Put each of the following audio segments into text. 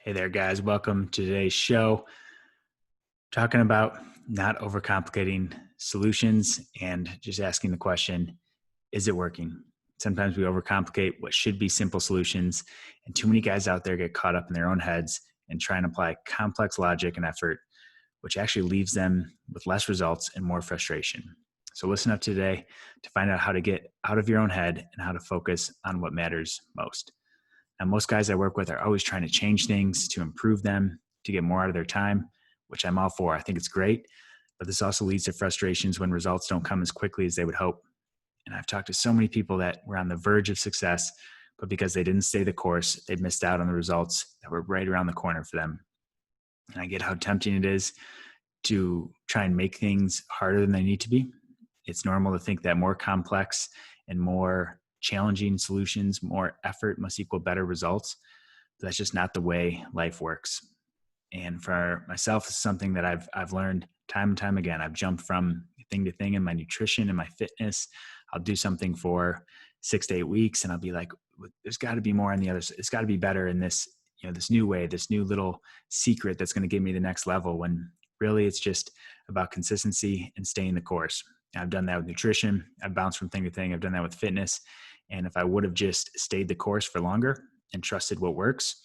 Hey there, guys. Welcome to today's show. Talking about not overcomplicating solutions and just asking the question, is it working? Sometimes we overcomplicate what should be simple solutions, and too many guys out there get caught up in their own heads and try and apply complex logic and effort, which actually leaves them with less results and more frustration. So, listen up today to find out how to get out of your own head and how to focus on what matters most. Now, most guys I work with are always trying to change things to improve them, to get more out of their time, which I'm all for. I think it's great. But this also leads to frustrations when results don't come as quickly as they would hope. And I've talked to so many people that were on the verge of success, but because they didn't stay the course, they missed out on the results that were right around the corner for them. And I get how tempting it is to try and make things harder than they need to be. It's normal to think that more complex and more challenging solutions, more effort must equal better results. But that's just not the way life works. And for myself, it's something that I've learned time and time again. I've jumped from thing to thing in my nutrition and my fitness. I'll do something for 6 to 8 weeks, and I'll be like, "There's got to be more on the other side. It's got to be better in this, this new way, this new little secret that's going to get me the next level." When really, it's just about consistency and staying the course. I've done that with nutrition. I've bounced from thing to thing. I've done that with fitness. And if I would have just stayed the course for longer and trusted what works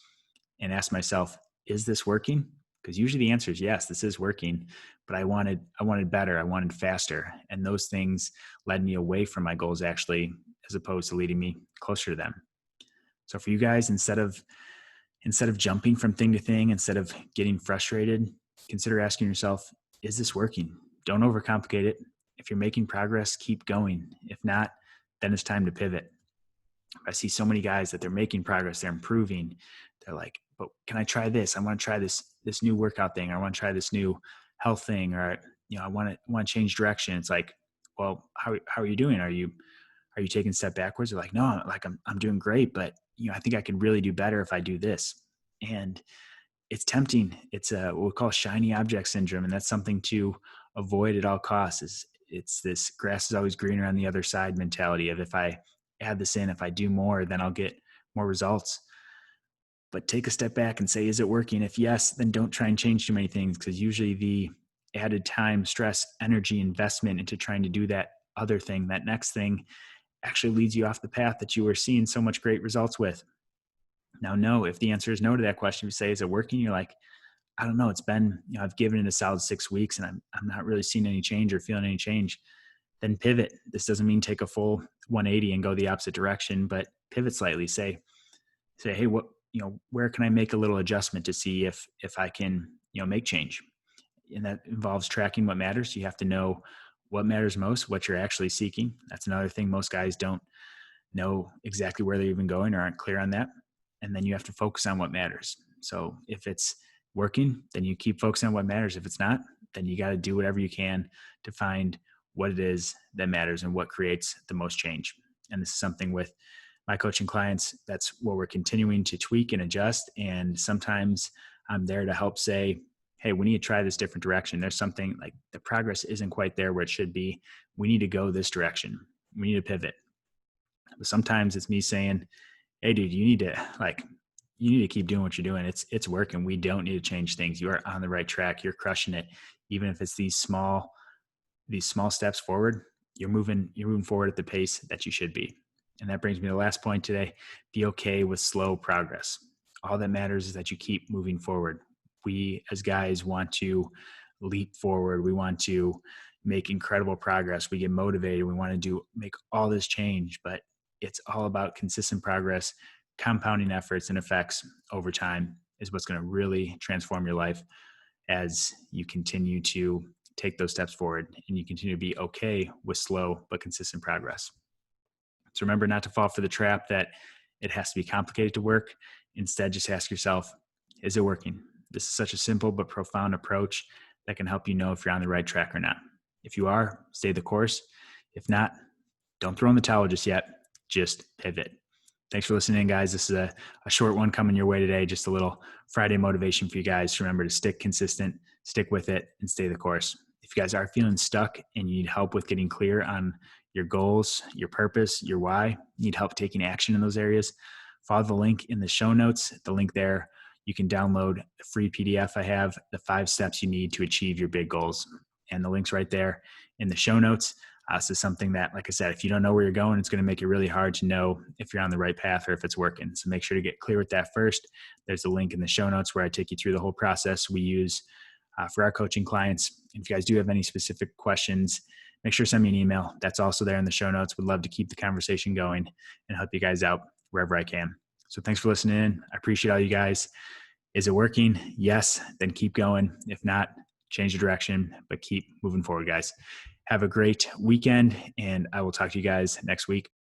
and asked myself, is this working? Because usually the answer is yes, this is working, but I wanted better, I wanted faster, and those things led me away from my goals actually, as opposed to leading me closer to them. So for you guys, instead of jumping from thing to thing, instead of getting frustrated, consider asking yourself, is this working? Don't overcomplicate it. If you're making progress, keep going. If not, then it's time to pivot. I see so many guys that they're making progress, they're improving. They're like, but can I try this? I want to try this new workout thing, or I want to try this new health thing, or I want to change direction. It's like, well, how are you doing? Are you taking a step backwards? They're like, no, like I'm doing great, but I think I could really do better if I do this. And it's tempting. It's what we call shiny object syndrome, and that's something to avoid at all costs. It's this grass is always greener on the other side mentality of, if I add this in, if I do more, then I'll get more results. But take a step back and say, is it working? If yes, then don't try and change too many things, because usually the added time, stress, energy, investment into trying to do that other thing, that next thing, actually leads you off the path that you were seeing so much great results with. Now, no, if the answer is no to that question, you say, is it working? You're like, I don't know. It's been, I've given it a solid 6 weeks and I'm not really seeing any change or feeling any change. Then pivot. This doesn't mean take a full 180 and go the opposite direction, but pivot slightly. Say, hey, where can I make a little adjustment to see if I can, make change? And that involves tracking what matters. You have to know what matters most, what you're actually seeking. That's another thing. Most guys don't know exactly where they're even going or aren't clear on that. And then you have to focus on what matters. So if it's working, then you keep focusing on what matters. If it's not, then you got to do whatever you can to find what it is that matters and what creates the most change. And this is something with my coaching clients, that's what we're continuing to tweak and adjust. And sometimes I'm there to help say, hey, we need to try this different direction. There's something like the progress isn't quite there where it should be. We need to go this direction. We need to pivot. But sometimes it's me saying, hey, dude, you need to keep doing what you're doing. It's working. We don't need to change things. You are on the right track. You're crushing it. Even if it's these small steps forward, you're moving forward at the pace that you should be. And that brings me to the last point today. Be okay with slow progress. All that matters is that you keep moving forward. We as guys want to leap forward. We want to make incredible progress. We get motivated. We want to make all this change, but it's all about consistent progress, compounding efforts and effects over time is what's going to really transform your life as you continue to take those steps forward and you continue to be okay with slow but consistent progress. So remember not to fall for the trap that it has to be complicated to work. Instead, just ask yourself, is it working? This is such a simple but profound approach that can help you know if you're on the right track or not. If you are, stay the course. If not, don't throw in the towel just yet. Just pivot. Thanks for listening, guys. This is a short one coming your way today. Just a little Friday motivation for you guys to remember to stick consistent, stick with it, and stay the course. If you guys are feeling stuck and you need help with getting clear on your goals, your purpose, your why, need help taking action in those areas, follow the link in the show notes. The link there, you can download the free PDF I have, the 5 steps you need to achieve your big goals. And the link's right there in the show notes. So something that, like I said, if you don't know where you're going, it's going to make it really hard to know if you're on the right path or if it's working. So make sure to get clear with that first. There's a link in the show notes where I take you through the whole process we use for our coaching clients. If you guys do have any specific questions, make sure to send me an email. That's also there in the show notes. Would love to keep the conversation going and help you guys out wherever I can. So thanks for listening in. I appreciate all you guys. Is it working? Yes. Then keep going. If not, change the direction, but keep moving forward, guys. Have a great weekend, and I will talk to you guys next week.